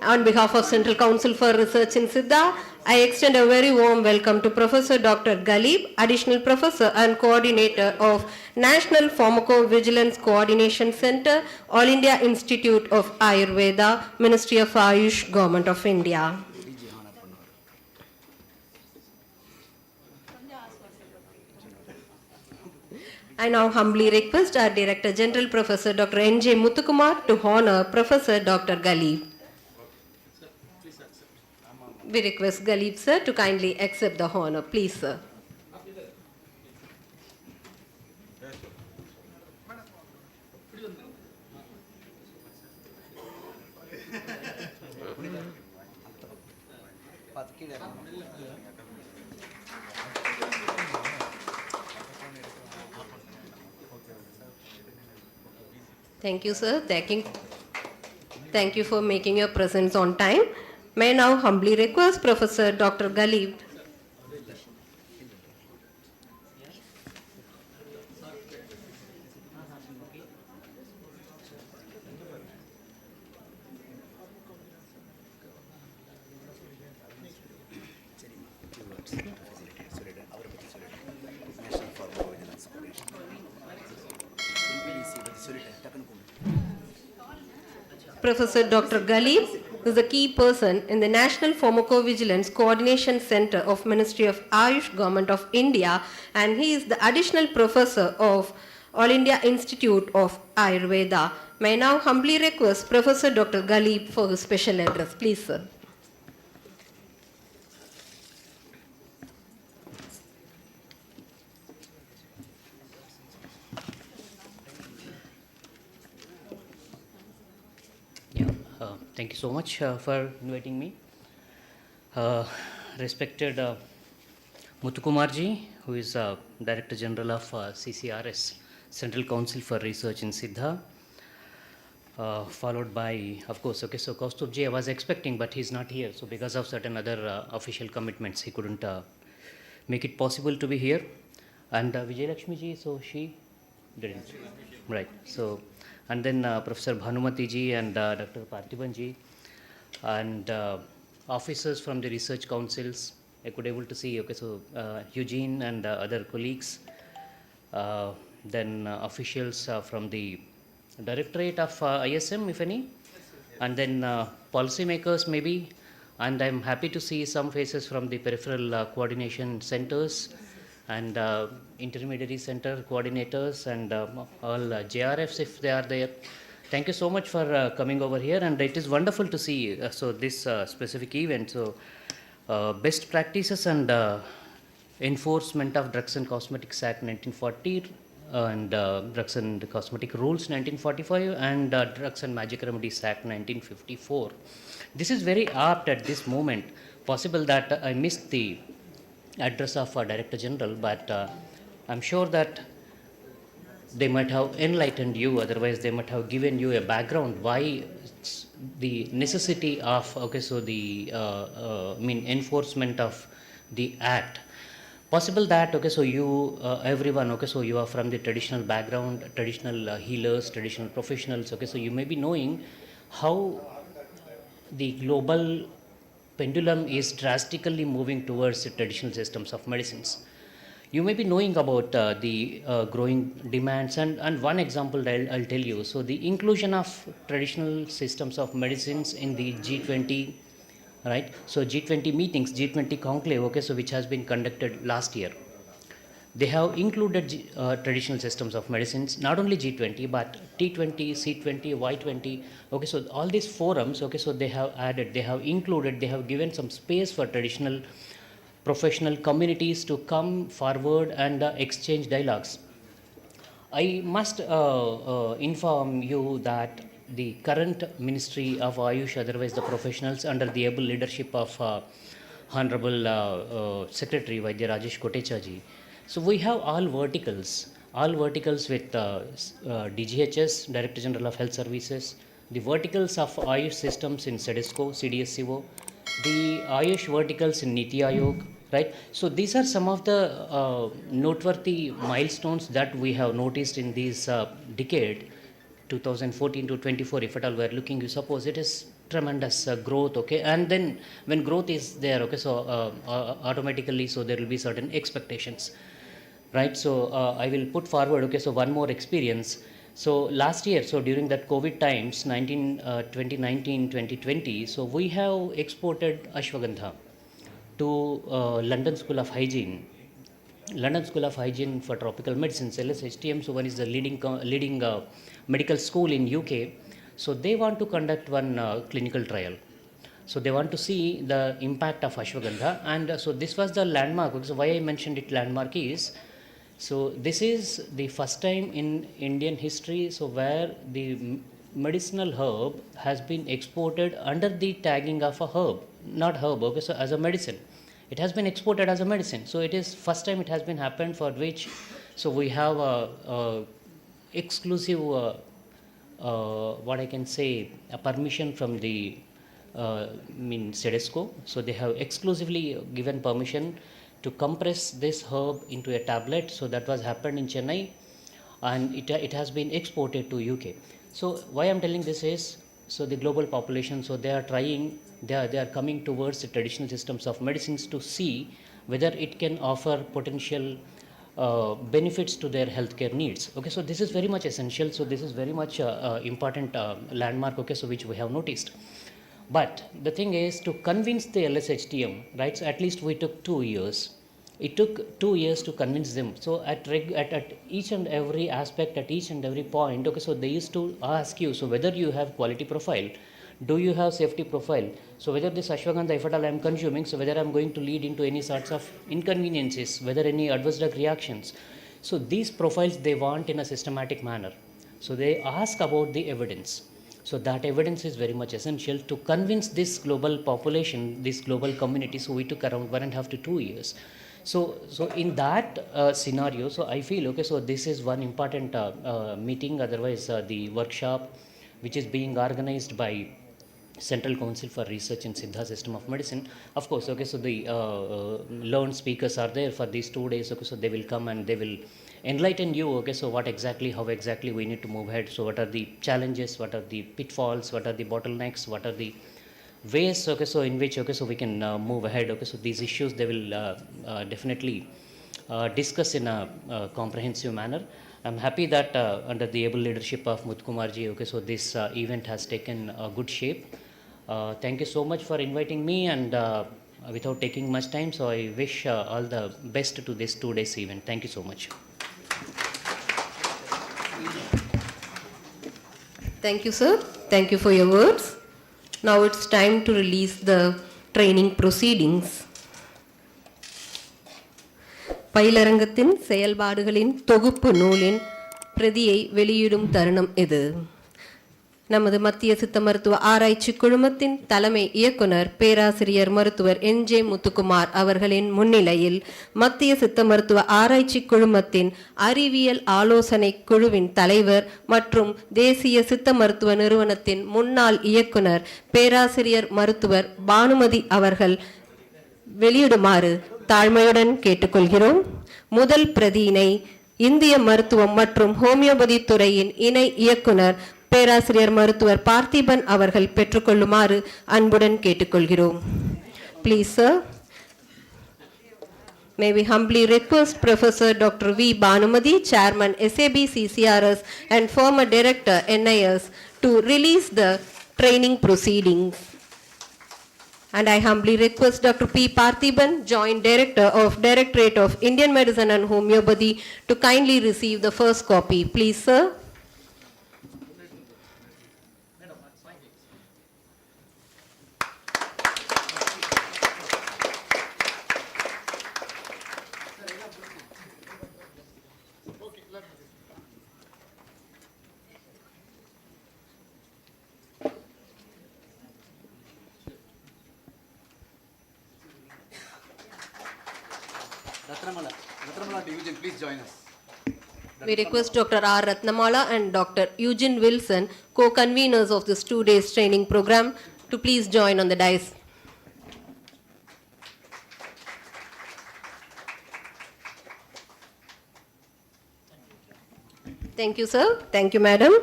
On behalf of Central Council for Research in Siddha, I extend a very warm welcome to Professor Dr. Galib, Additional Professor and Coordinator of National Pharmacovigilance Coordination Center, All India Institute of Ayurveda, Ministry of Ayush, Government of India. I now humbly request our Director General Professor Dr. N.J. Muthukumar to honor Professor Dr. Galib. We request Galib sir to kindly accept the honor. Please, sir. Thank you, sir. Thank you for making your presence on time. May I now humbly request Professor Dr. Galib. Professor Dr. Galib is a key person in the National Pharmacovigilance Coordination Center of Ministry of Ayush, Government of India, and he is the additional professor of All India Institute of Ayurveda. May I now humbly request Professor Dr. Galib for his special address. Please, sir. Thank you so much for inviting me. Respected Muthukumarji, who is Director General of CCRS, Central Council for Research in Siddha, followed by, of course, okay, so Kaustubji I was expecting, but he's not here. So because of certain other official commitments, he couldn't make it possible to be here. And Vijayalakshmi ji, so she didn't. Right. So, and then Professor Bhanumati ji and Dr. Parthiban ji and officers from the research councils. I could able to see, okay, so Eugene and other colleagues, then officials from the Directorate of ISM, if any, and then policymakers maybe, and I'm happy to see some faces from the peripheral coordination centers and intermediary center coordinators and all JRFs if they are there. Thank you so much for coming over here, and it is wonderful to see so this specific event. So best practices and enforcement of Drugs and Cosmetics Act 1940 and Drugs and Cosmetic Rules 1945 and Drugs and Magic Remedies Act 1954. This is very apt at this moment. Possible that I missed the address of Director General, but I'm sure that they might have enlightened you, otherwise they might have given you a background why the necessity of, okay, so the enforcement of the act. Possible that, okay, so you everyone, okay, so you are from the traditional background, traditional healers, traditional professionals, okay, so you may be knowing how the global pendulum is drastically moving towards the traditional systems of medicines. You may be knowing about the growing demands, and one example I'll tell you. So the inclusion of traditional systems of medicines in the G20, right? So G20 meetings, G20 conclave, okay, so which has been conducted last year. They have included traditional systems of medicines, not only G20, but T20, C20, Y20. Okay, so all these forums, okay, so they have added, they have included, they have given some space for traditional professional communities to come forward and exchange dialogues. I must inform you that the current Ministry of Ayush, otherwise the professionals, under the able leadership of Honorable Secretary Vaidya Rajesh Kotecha ji. So we have all verticals with DGHS, Director General of Health Services, the verticals of Ayush systems in SEDESCO, CDSCO, the Ayush verticals in Niti Aayog, right? So these are some of the noteworthy milestones that we have noticed in this decade, 2014 to 24, if at all we are looking, you suppose it is tremendous growth, okay, and then when growth is there, okay, so automatically, so there will be certain expectations, right? So I will put forward, okay, so one more experience. So last year, so during that COVID times, 2019, 2020, so we have exported ashwagandha to London School of Hygiene. London School of Hygiene for Tropical Medicines, LSHTM, so one is the leading medical school in UK. So they want to conduct one clinical trial. So they want to see the impact of ashwagandha, and so this was the landmark. So why I mentioned it landmark is, so this is the first time in Indian history, so where the medicinal herb has been exported under the tagging of a herb, not herb, okay, so as a medicine. It has been exported as a medicine. So it is first time it has been happened, for which, so we have a exclusive, what I can say, a permission from the SEDESCO. So they have exclusively given permission to compress this herb into a tablet. So that was happened in Chennai, and it has been exported to UK. So why I'm telling this is, so the global population, so they are trying, they are coming towards the traditional systems of medicines to see whether it can offer potential benefits to their healthcare needs. Okay, so this is very much essential. So this is very much important landmark, okay, so which we have noticed. But the thing is, to convince the LSHTM, right, so at least we took 2 years. It took 2 years to convince them. So at each and every aspect, at each and every point, okay, so they used to ask you, so whether you have quality profile, do you have safety profile, so whether this ashwagandha, if at all I am consuming, so whether I am going to lead into any sorts of inconveniences, whether any adverse drug reactions. So these profiles they want in a systematic manner. So they ask about the evidence. So that evidence is very much essential to convince this global population, this global community. So we took around 1.5 to 2 years. So in that scenario, so I feel, okay, so this is one important meeting. Otherwise, the workshop, which is being organized by Central Council for Research in Siddha System of Medicine, of course, okay, so the learned speakers are there for these 2 days, okay, so they will come and they will enlighten you, okay, so what exactly, how exactly we need to move ahead, so what are the challenges, what are the pitfalls, what are the bottlenecks, what are the ways, okay, so in which, okay, so we can move ahead, okay, so these issues they will definitely discuss in a comprehensive manner. I'm happy that under the able leadership of Muthukumarji, okay, so this event has taken a good shape. Thank you so much for inviting me, and without taking much time, so I wish all the best to this 2 days event. Thank you so much. Thank you, sir. Thank you for your words. Now it's time to release the training proceedings. பயிலரங்கத்தின் செயல்பாடுகளின் தொகுப்பு நூலின் பிரதியை வெளியிடும் தருணம் இது. நமது மத்திய சித்த மருத்துவ ஆராய்ச்சி குழுமத்தின் தலைமை இயக்குனர் பேராசிரியர் மருத்துவர் என்.ஜே. முத்துக்குமார் அவர்களின் முன்னிலையில் மத்திய சித்த மருத்துவ ஆராய்ச்சி குழுமத்தின் அறிவியல் ஆலோசனை குழுவின் தலைவர் மற்றும் தேசிய சித்த மருத்துவ நிறுவனத்தின் முன்னாள் இயக்குனர் பேராசிரியர் மருத்துவர் பானுமதி அவர்கள் வெளியிடுமாறு தாழ்மையுடன் கேட்டுக்கொள்கிறோம். முதல் பிரதியினை இந்திய மருத்துவம் மற்றும் ஹோமியோபதி துறையின் இணை இயக்குனர் பேராசிரியர் மருத்துவர் பார்த்திபன் அவர்கள் பெற்றுக்கொள்ளுமாறு அன்புடன் கேட்டுக்கொள்கிறோம். Please, sir. May we humbly request Professor Dr. V. Banumadi, Chairman SAB CCRS and former Director NIS, to release the training proceedings. And I humbly request Dr. P. Parthiban, Joint Director of Directorate of Indian Medicine and Homeopathy, to kindly receive the first copy. Please, sir. Ratnamala to Eugene, please join us. We request Dr. R. Ratnamala and Dr. Eugene Wilson, co-conveners of this 2 days training program, to please join on the dais. Thank you, sir. Thank you, madam.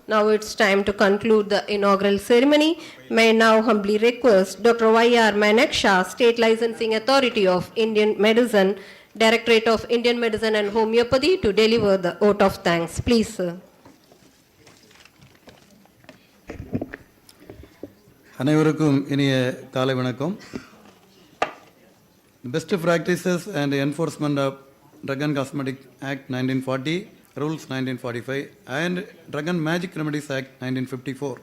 Now it's time to conclude the inaugural ceremony. May I now humbly request Dr. Y.R. Maneksha, State Licensing Authority of Indian Medicine, Directorate of Indian Medicine and Homeopathy, to deliver the vote of thanks. Please, sir. அனைவருக்கும் இனிய காலை வணக்கம். Best Practices and Enforcement of Drug and Cosmetic Act 1940, Rules 1945 and Drug and Magic Remedies Act 1954.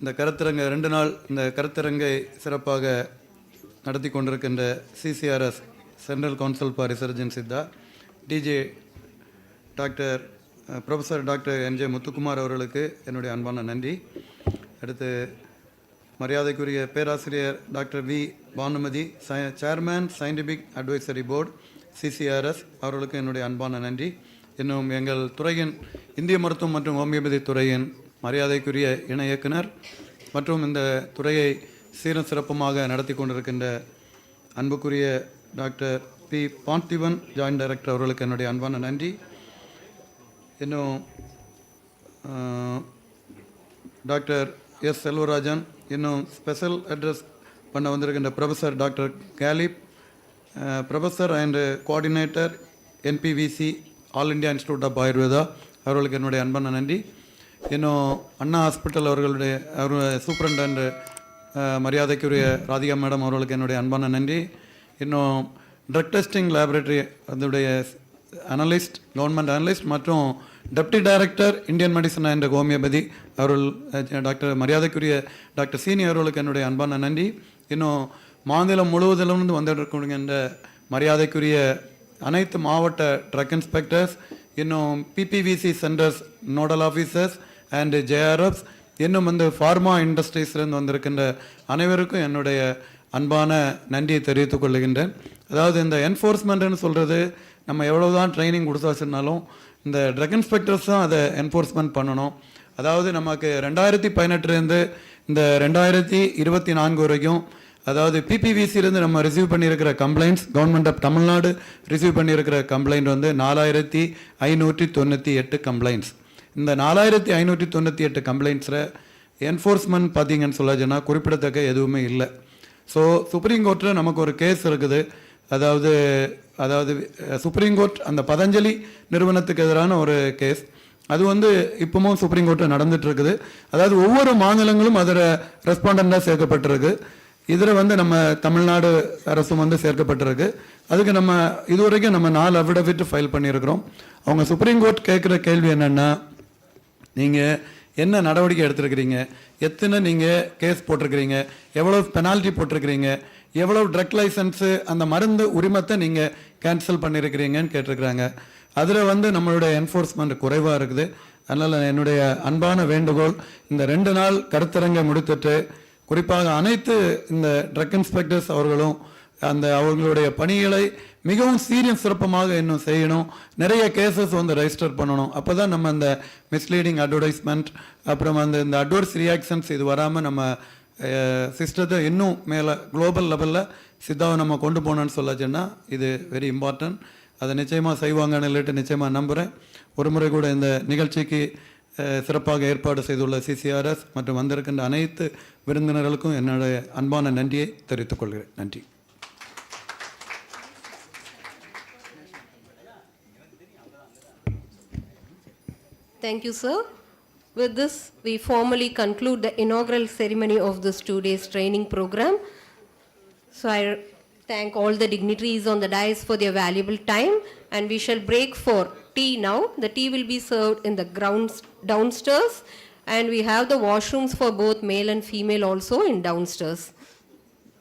இந்த கருத்தரங்க 2 நாள் இந்த கருத்தரங்கை சிறப்பாக நடத்தி கொண்டிருக்கின்ற CCRS central council for research in Siddha DG professor doctor NJ Muthukumar அவர்களுக்கு என்னுடைய அன்பான நன்றி. அடுத்து மரியாதைக்குரிய பேராசிரியர் doctor V Bhanumathi, chairman scientific advisory board CCRS அவர்களுக்கு என்னுடைய அன்பான நன்றி. இன்னும் எங்கள் துறையின் இந்திய மருத்துவம் மற்றும் ஹோமியோபதி துறையின் மரியாதைக்குரிய இணை இயக்குனர் மற்றும் இந்த துறையை சீரும் சிறப்புமாக நடத்தி கொண்டிருக்கின்ற அன்புக்குரிய doctor P Parthiban joint director அவர்களுக்கு என்னுடைய அன்பான நன்றி. இன்னும் டாக்டர் எஸ் செல்வராஜன், இன்னும் ஸ்பெஷல் அட்ரஸ் பண்ண வந்திருக்கின்ற ப்ரொஃபஸர் டாக்டர் கேலிப், professor and coordinator NPVC all India institute of Ayurveda அவர்களுக்கு என்னுடைய அன்பான நன்றி. இன்னும் அண்ணா ஹாஸ்பிட்டல் அவர்களுடைய சூப்பரண்ட் மரியாதைக்குரிய ராதிகா மேடம் அவர்களுக்கு என்னுடைய அன்பான நன்றி. இன்னும் ட்ரக் டெஸ்டிங் லேபரேட்டரி அதனுடைய அனலிஸ்ட், கவர்மெண்ட் அனலிஸ்ட் மற்றும் deputy director Indian medicine and homeopathy அவர்கள் டாக்டர் மரியாதைக்குரிய டாக்டர் சீனி அவர்களுக்கு என்னுடைய அன்பான நன்றி. இன்னும் மாநிலம் முழுவதிலிருந்து வந்திருக்கின்ற மரியாதைக்குரிய அனைத்து மாவட்ட ட்ரக் இன்ஸ்பெக்டர்ஸ், இன்னும் PPVC centres nodal officers and JRFs, இன்னும் ஃபார்மா இண்டஸ்ட்ரீஸ்லேருந்து வந்திருக்கின்ற அனைவருக்கும் என்னுடைய அன்பான நன்றியை தெரிவித்துக் கொள்ளுகின்றேன். அதாவது இந்த என்ஃபோர்ஸ்மெண்ட்னு சொல்கிறது, நம்ம எவ்வளோ தான் ட்ரைனிங் கொடுத்து வச்சுருந்தாலும் இந்த ட்ரக் இன்ஸ்பெக்டர்ஸ் தான் அதை என்ஃபோர்ஸ்மெண்ட் பண்ணணும். அதாவது நமக்கு 2018 இந்த 2024 வரைக்கும், அதாவது PPVCலேருந்து நம்ம ரிசீவ் பண்ணியிருக்கிற complaints, government of Tamil Nadu receive பண்ணியிருக்கிற கம்ப்ளைண்ட் 4598 கம்ப்ளைண்ட்ஸ். இந்த 4598 கம்ப்ளைண்ட்ஸில் என்ஃபோர்ஸ்மெண்ட் பார்த்தீங்கன்னு சொல்லாச்சுன்னா குறிப்பிடத்தக்க எதுவுமே இல்லை. ஸோ சுப்ரீம் கோர்ட்டில் நமக்கு ஒரு கேஸ் இருக்குது. அதாவது சுப்ரீம் கோர்ட் அந்த பதஞ்சலி நிறுவனத்துக்கு எதிரான ஒரு கேஸ், அது இப்பவும் சுப்ரீம் கோர்ட்டில் நடந்துட்டு இருக்குது. அதாவது ஒவ்வொரு மாநிலங்களும் அதில் ரெஸ்பாண்டண்டாக சேர்க்கப்பட்டிருக்கு. இதில் நம்ம தமிழ்நாடு அரசும் சேர்க்கப்பட்டிருக்கு. அதுக்கு நம்ம இதுவரைக்கும் நம்ம 4 அஃபிடவிட் ஃபைல் பண்ணியிருக்கிறோம். அவங்க சுப்ரீம் கோர்ட் கேட்குற கேள்வி என்னென்னா, நீங்கள் என்ன நடவடிக்கை எடுத்துருக்கிறீங்க, எத்தனை நீங்கள் கேஸ் போட்டிருக்கிறீங்க, எவ்வளோ பெனால்ட்டி போட்டிருக்கிறீங்க, எவ்வளோ ட்ரக் லைசன்ஸு அந்த மருந்து உரிமத்தை நீங்கள் கேன்சல் பண்ணியிருக்கிறீங்கன்னு கேட்டிருக்கிறாங்க. அதில் நம்மளுடைய என்ஃபோர்ஸ்மெண்ட் குறைவாக இருக்குது. அதனால் என்னுடைய அன்பான வேண்டுகோள், இந்த 2 நாள் கருத்தரங்கை முடித்துட்டு குறிப்பாக அனைத்து இந்த ட்ரக் இன்ஸ்பெக்டர்ஸ் அவர்களும் அவங்களுடைய பணிகளை மிகவும் சீரியஸ் சிறப்பமாக இன்னும் செய்யணும். நிறைய கேசஸ் ரெஜிஸ்டர் பண்ணணும். அப்போ தான் நம்ம இந்த மிஸ்லீடிங் அட்வர்டைஸ்மெண்ட், அப்புறம் இந்த அட்வர்ஸ் ரியாக்ஷன்ஸ் இது வராமல் நம்ம சிஸ்டத்தை இன்னும் மேலே குளோபல் லெவலில் சித்தாவை நம்ம கொண்டு போனோன்னு சொல்லாச்சுன்னா இது வெரி இம்பார்ட்டன்ட். அதை நிச்சயமாக செய்வாங்கன்னு சொல்லிட்டு நிச்சயமாக நம்புகிறேன். ஒரு முறை கூட இந்த நிகழ்ச்சிக்கு சிறப்பாக ஏற்பாடு செய்துள்ள CCRS மற்றும் வந்திருக்கின்ற அனைத்து விருந்தினர்களுக்கும் என்னுடைய அன்பான நன்றியை தெரிவித்துக் கொள்கிறேன். நன்றி. Thank you, sir. With this, we formally conclude the inaugural ceremony of this 2 days training program. So I thank all the dignitaries on the dais for their valuable time, and we shall break for tea now. The tea will be served in the grounds downstairs, and we have the washrooms for both male and female also in downstairs.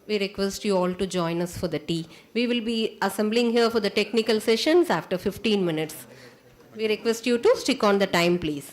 We request you all to join us for the tea. We will be assembling here for the technical sessions after 15 minutes. We request you to stick on the time, please.